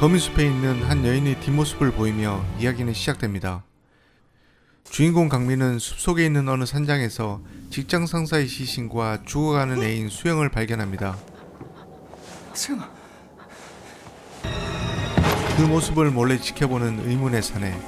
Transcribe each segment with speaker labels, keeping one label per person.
Speaker 1: 거미숲에 있는 한 여인의 뒷모습을 보이며 이야기는 시작됩니다. 주인공 강민은 숲속에 있는 어느 산장에서 직장 상사의 시신과 죽어가는 애인 수영을 발견합니다.
Speaker 2: 수영아,
Speaker 1: 그 모습을 몰래 지켜보는 의문의 사내.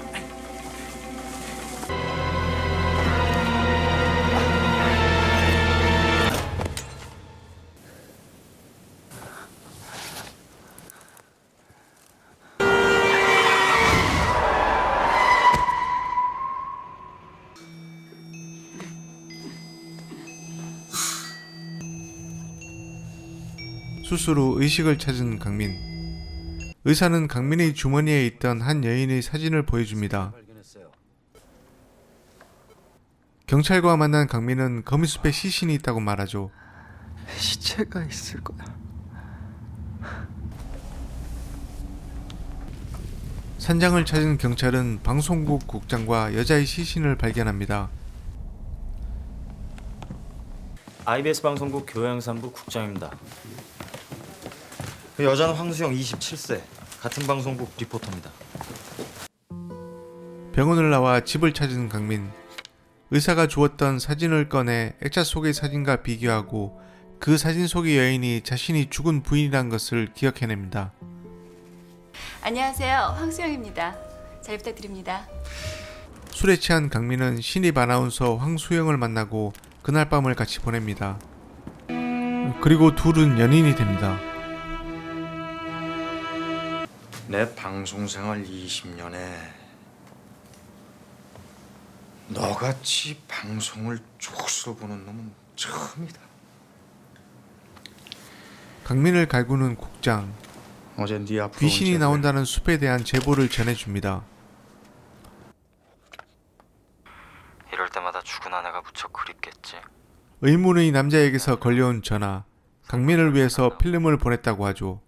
Speaker 1: 수술 후 의식을 찾은 강민. 의사는 강민의 주머니에 있던 한 여인의 사진을 보여줍니다. 경찰과 만난 강민은 거미숲에 시신이 있다고 말하죠.
Speaker 2: 시체가 있을 거야.
Speaker 1: 산장을 찾은 경찰은 방송국 국장과 여자의 시신을 발견합니다.
Speaker 3: IBS 방송국 교양산부 국장입니다. 그 여자는 황수영 27세, 같은 방송국 리포터입니다.
Speaker 1: 병원을 나와 집을 찾은 강민. 의사가 주었던 사진을 꺼내 액자 속의 사진과 비교하고 그 사진 속의 여인이 자신이 죽은 부인이란 것을 기억해냅니다.
Speaker 4: 안녕하세요. 황수영입니다. 잘 부탁드립니다.
Speaker 1: 술에 취한 강민은 신입 아나운서 황수영을 만나고 그날 밤을 같이 보냅니다. 그리고 둘은 연인이 됩니다.
Speaker 5: 내 방송생활 20년에 너같이 방송을 족수로 보는 놈은 처음이다.
Speaker 1: 강민을 갈구는 국장.
Speaker 5: 어제 네 앞으로
Speaker 1: 귀신이 나온다는 숲에 대한 제보를 전해줍니다.
Speaker 3: 이럴 때마다 죽은 아내가 무척 그립겠지.
Speaker 1: 의문의 남자에게서 걸려온 전화. 강민을 위해서 필름을 보냈다고 하죠.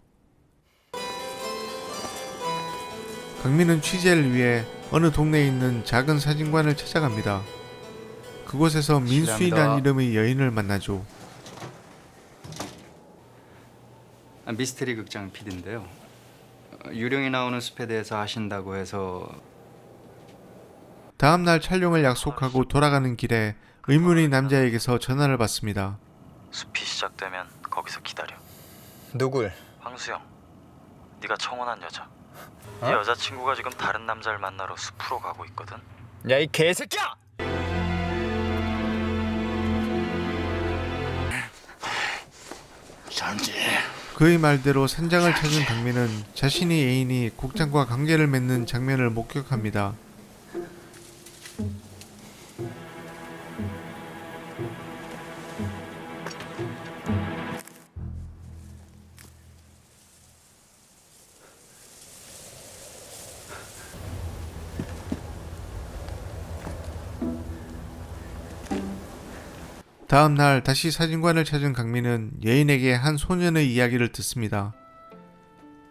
Speaker 1: 강민은 취재를 위해 어느 동네에 있는 작은 사진관을 찾아갑니다. 그곳에서 민수이라는 이름의 여인을 만나죠.
Speaker 2: 미스테리 극장 PD인데요. 유령이 나오는 숲에 대해서 아신다고 해서.
Speaker 1: 다음날 촬영을 약속하고 돌아가는 길에 의문의 남자에게서 전화를 받습니다.
Speaker 3: 숲이 시작되면 거기서 기다려.
Speaker 2: 누굴?
Speaker 3: 황수영, 네가 청혼한 여자. 네 여자친구가 지금 다른 남자를 만나러 숲으로 가고 있거든.
Speaker 2: 야, 이 개새끼야!
Speaker 5: 잔지.
Speaker 1: 그의 말대로 산장을 찾은 강민은 자신의 애인이 국장과 관계를 맺는 장면을 목격합니다. 다음 날 다시 사진관을 찾은 강민은 여인에게 한 소년의 이야기를 듣습니다.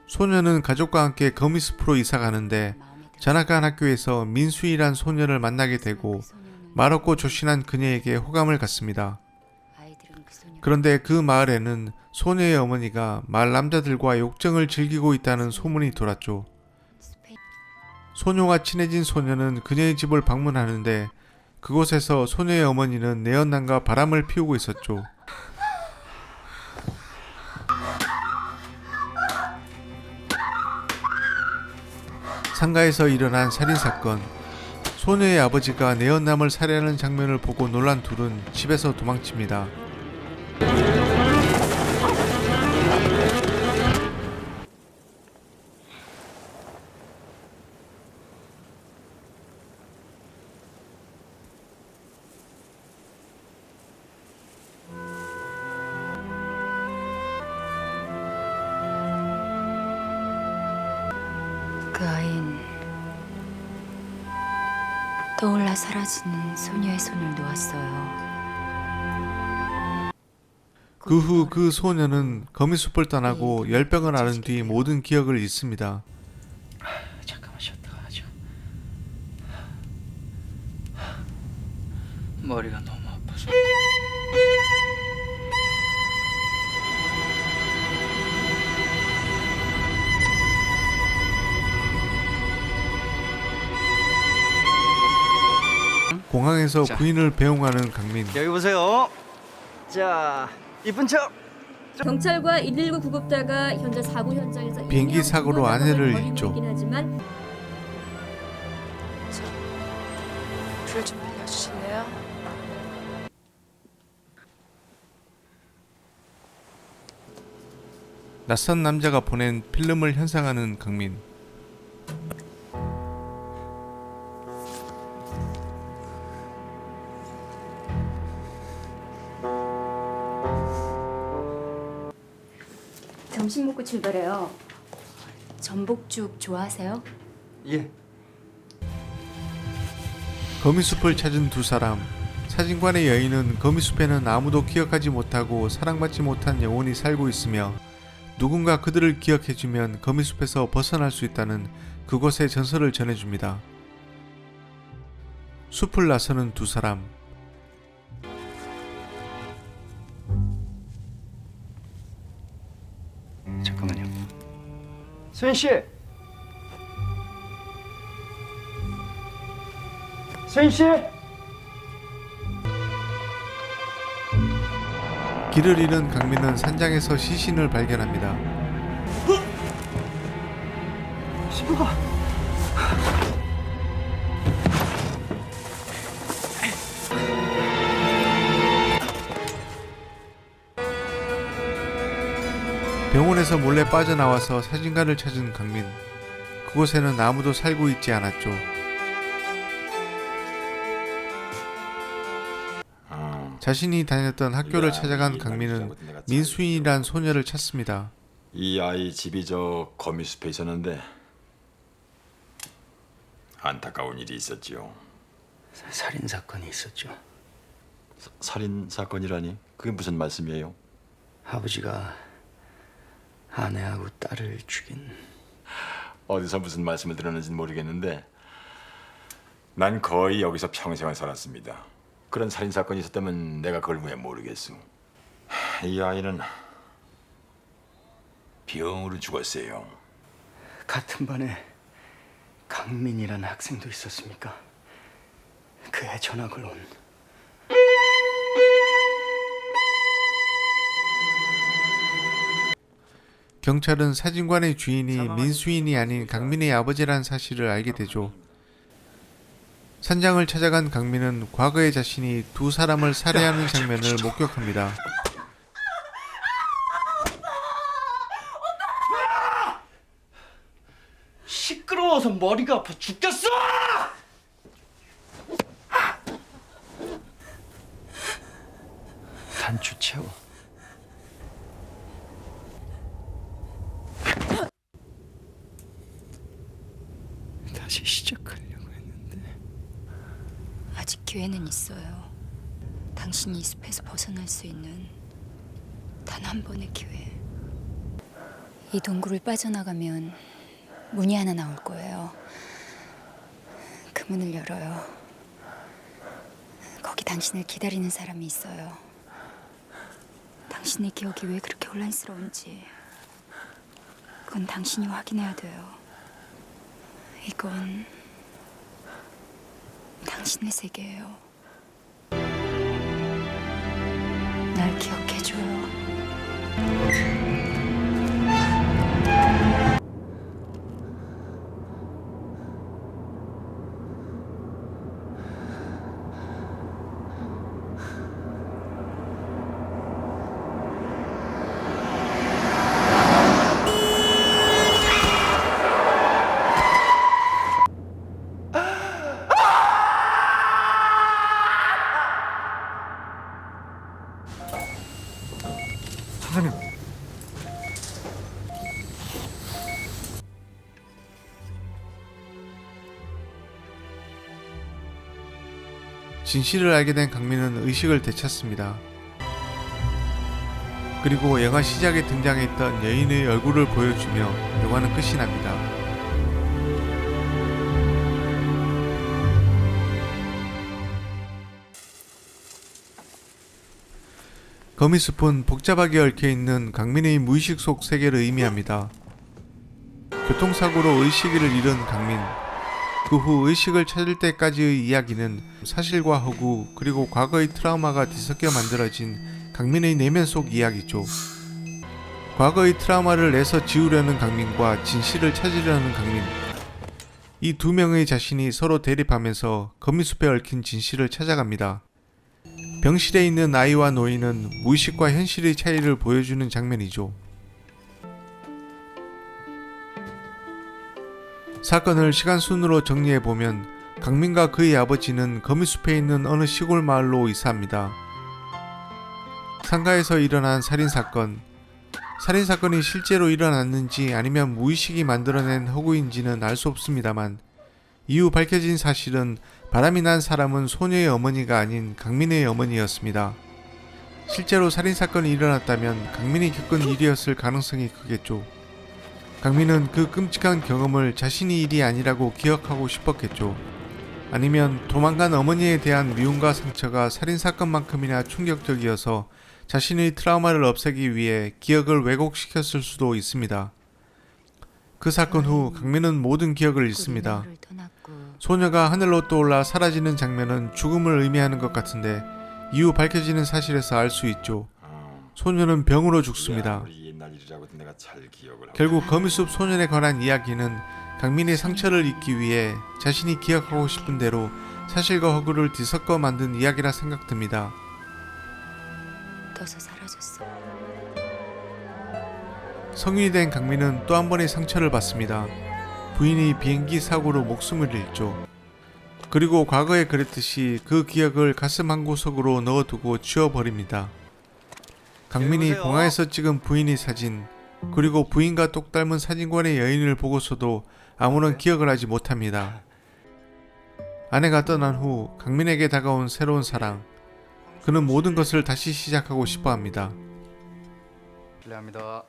Speaker 1: 소년은 가족과 함께 거미숲으로 이사가는데 전학간 학교에서 민수이란 소년을 만나게 되고 말없고 조신한 그녀에게 호감을 갖습니다. 그런데 그 마을에는 소녀의 어머니가 마을 남자들과 욕정을 즐기고 있다는 소문이 돌았죠. 소녀와 친해진 소녀는 그녀의 집을 방문하는데 그곳에서 소녀의 어머니는 내연남과 바람을 피우고 있었죠. 상가에서 일어난 살인사건. 소녀의 아버지가 내연남을 살해하는 장면을 보고 놀란 둘은 집에서 도망칩니다.
Speaker 4: 그 아이는 떠올라 사라지는 소녀의 손을 놓았어요.
Speaker 1: 그 후 그 소녀는 거미숲을 떠나고 열병을 앓은 뒤 모든 기억을 잃습니다.
Speaker 2: 잠깐만 쉬었다가 하죠. 머리가 너무 아파서.
Speaker 1: 공항에서 부인을 배웅하는 강민.
Speaker 2: 여기 보세요. 자, 이쁜 척.
Speaker 6: 경찰과 119 구급대가 현재 사고 현장에서
Speaker 1: 비행기 사고로 아내를 잃죠.
Speaker 6: 하지만
Speaker 4: 불 좀 빌려주실래요?
Speaker 1: 낯선 남자가 보낸 필름을 현상하는 강민.
Speaker 4: 점심 먹고 출발해요. 전복죽 좋아하세요?
Speaker 2: 예.
Speaker 1: 거미숲을 찾은 두 사람. 사진관의 여인은 거미숲에는 아무도 기억하지 못하고 사랑받지 못한 영혼이 살고 있으며 누군가 그들을 기억해주면 거미숲에서 벗어날 수 있다는 그곳의 전설을 전해줍니다. 숲을 나서는 두 사람.
Speaker 2: 잠깐만요. 소연 씨. 소연 씨.
Speaker 1: 길을 잃은 강민은 산장에서 시신을 발견합니다.
Speaker 2: 신부가.
Speaker 1: 병원에서 몰래 빠져나와서 사진관을 찾은 강민. 그곳에는 아무도 살고 있지 않았죠. 자신이 다녔던 학교를 찾아간 강민은 민수인이란 소녀를 찾습니다.
Speaker 7: 이 아이 집이 저 거미숲에 있었는데 안타까운 일이 있었지요.
Speaker 2: 살인 사건이 있었죠.
Speaker 7: 살인 사건이라니? 그게 무슨 말씀이에요?
Speaker 2: 아버지가 아내하고 딸을 죽인.
Speaker 7: 어디서 무슨 말씀을 들었는지는 모르겠는데 난 거의 여기서 평생을 살았습니다. 그런 살인 사건이 있었다면 내가 그걸 왜 모르겠소. 이 아이는 병으로 죽었어요.
Speaker 2: 같은 반에 강민이라는 학생도 있었습니까? 그 애 전학을 온.
Speaker 1: 경찰은 사진관의 주인이 민수인이 아닌 강민의 아버지라는 사실을 알게 되죠. 산장을 찾아간 강민은 과거의 자신이 두 사람을 살해하는 장면을 목격합니다.
Speaker 2: 시끄러워서 머리가 아파 죽겠어! 단추 채워. 다시 시작하려고 했는데.
Speaker 4: 아직 기회는 있어요. 당신이 이 숲에서 벗어날 수 있는 단 한 번의 기회. 이 동굴을 빠져나가면 문이 하나 나올 거예요. 그 문을 열어요. 거기 당신을 기다리는 사람이 있어요. 당신의 기억이 왜 그렇게 혼란스러운지 그건 당신이 확인해야 돼요. 이건 당신의 세계예요. 날 기억해줘요.
Speaker 1: 진실을 알게 된 강민은 의식을 되찾습니다. 그리고 영화 시작에 등장했던 여인의 얼굴을 보여주며 영화는 끝이 납니다. 거미숲은 복잡하게 얽혀있는 강민의 무의식 속 세계를 의미합니다. 교통사고로 의식을 잃은 강민. 그 후 의식을 찾을 때까지의 이야기는 사실과 허구 그리고 과거의 트라우마가 뒤섞여 만들어진 강민의 내면 속 이야기죠. 과거의 트라우마를 내서 지우려는 강민과 진실을 찾으려는 강민, 이 두 명의 자신이 서로 대립하면서 거미숲에 얽힌 진실을 찾아갑니다. 병실에 있는 아이와 노인은 무의식과 현실의 차이를 보여주는 장면이죠. 사건을 시간순으로 정리해보면 강민과 그의 아버지는 거미숲에 있는 어느 시골 마을로 이사합니다. 상가에서 일어난 살인사건이 실제로 일어났는지 아니면 무의식이 만들어낸 허구인지는 알 수 없습니다만 이후 밝혀진 사실은 바람이 난 사람은 소녀의 어머니가 아닌 강민의 어머니였습니다. 실제로 살인사건이 일어났다면 강민이 겪은 일이었을 가능성이 크겠죠. 강민은 그 끔찍한 경험을 자신의 일이 아니라고 기억하고 싶었겠죠. 아니면 도망간 어머니에 대한 미움과 상처가 살인사건만큼이나 충격적이어서 자신의 트라우마를 없애기 위해 기억을 왜곡시켰을 수도 있습니다. 그 사건 후 강민은 모든 기억을 잃습니다. 소녀가 하늘로 떠올라 사라지는 장면은 죽음을 의미하는 것 같은데 이후 밝혀지는 사실에서 알 수 있죠. 소녀는 병으로 죽습니다. 결국 거미숲 소년에 관한 이야기는 강민의 상처를 잊기 위해 자신이 기억하고 싶은 대로 사실과 허구를 뒤섞어 만든 이야기라 생각됩니다.
Speaker 4: 떠서 사라졌어.
Speaker 1: 성인이 된 강민은 또 한 번의 상처를 받습니다. 부인이 비행기 사고로 목숨을 잃죠. 그리고 과거에 그랬듯이 그 기억을 가슴 한구석으로 넣어두고 지워버립니다. 강민이 공항에서 찍은 부인의 사진, 그리고 부인과 똑 닮은 사진관의 여인을 보고서도 아무런 기억을 하지 못합니다. 아내가 떠난 후 강민에게 다가온 새로운 사랑, 그는 모든 것을 다시 시작하고 싶어 합니다.
Speaker 2: 실례합니다.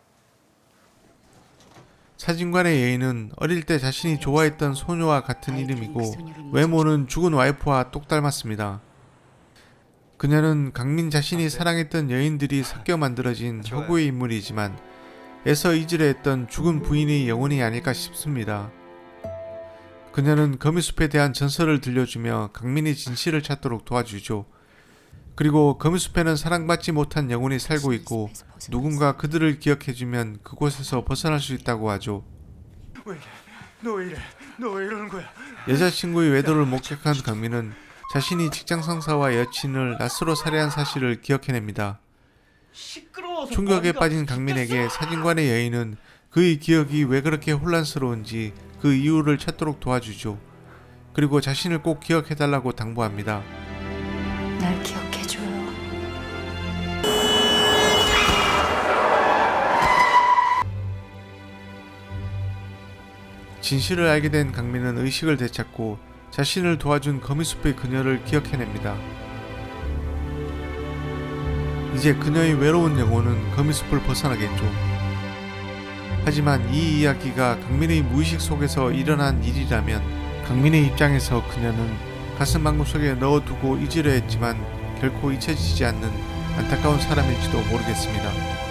Speaker 1: 사진관의 여인은 어릴 때 자신이 좋아했던 소녀와 같은 이름이고 외모는 죽은 와이프와 똑 닮았습니다. 그녀는 강민 자신이 사랑했던 여인들이 섞여 만들어진 허구의 인물이지만 애서 잊으려 했던 죽은 부인의 영혼이 아닐까 싶습니다. 그녀는 거미숲에 대한 전설을 들려주며 강민의 진실을 찾도록 도와주죠. 그리고 거미숲에는 사랑받지 못한 영혼이 살고 있고 누군가 그들을 기억해주면 그곳에서 벗어날 수 있다고 하죠.
Speaker 5: 너 왜 이래? 너 왜 이러는 거야?
Speaker 1: 여자친구의 외도를 목격한 강민은 자신이 직장 상사와 여친을 낯으로 살해한 사실을 기억해냅니다. 충격에 빠진 강민에게 사진관의 여인은 그의 기억이 왜 그렇게 혼란스러운지 그 이유를 찾도록 도와주죠. 그리고 자신을 꼭 기억해달라고 당부합니다.
Speaker 4: 날 기억해줘요.
Speaker 1: 진실을 알게 된 강민은 의식을 되찾고 자신을 도와준 거미숲의 그녀를 기억해냅니다. 이제 그녀의 외로운 영혼은 거미숲을 벗어나겠죠. 하지만 이 이야기가 강민의 무의식 속에서 일어난 일이라면 강민의 입장에서 그녀는 가슴 한구석에 넣어두고 잊으려 했지만 결코 잊혀지지 않는 안타까운 사람일지도 모르겠습니다.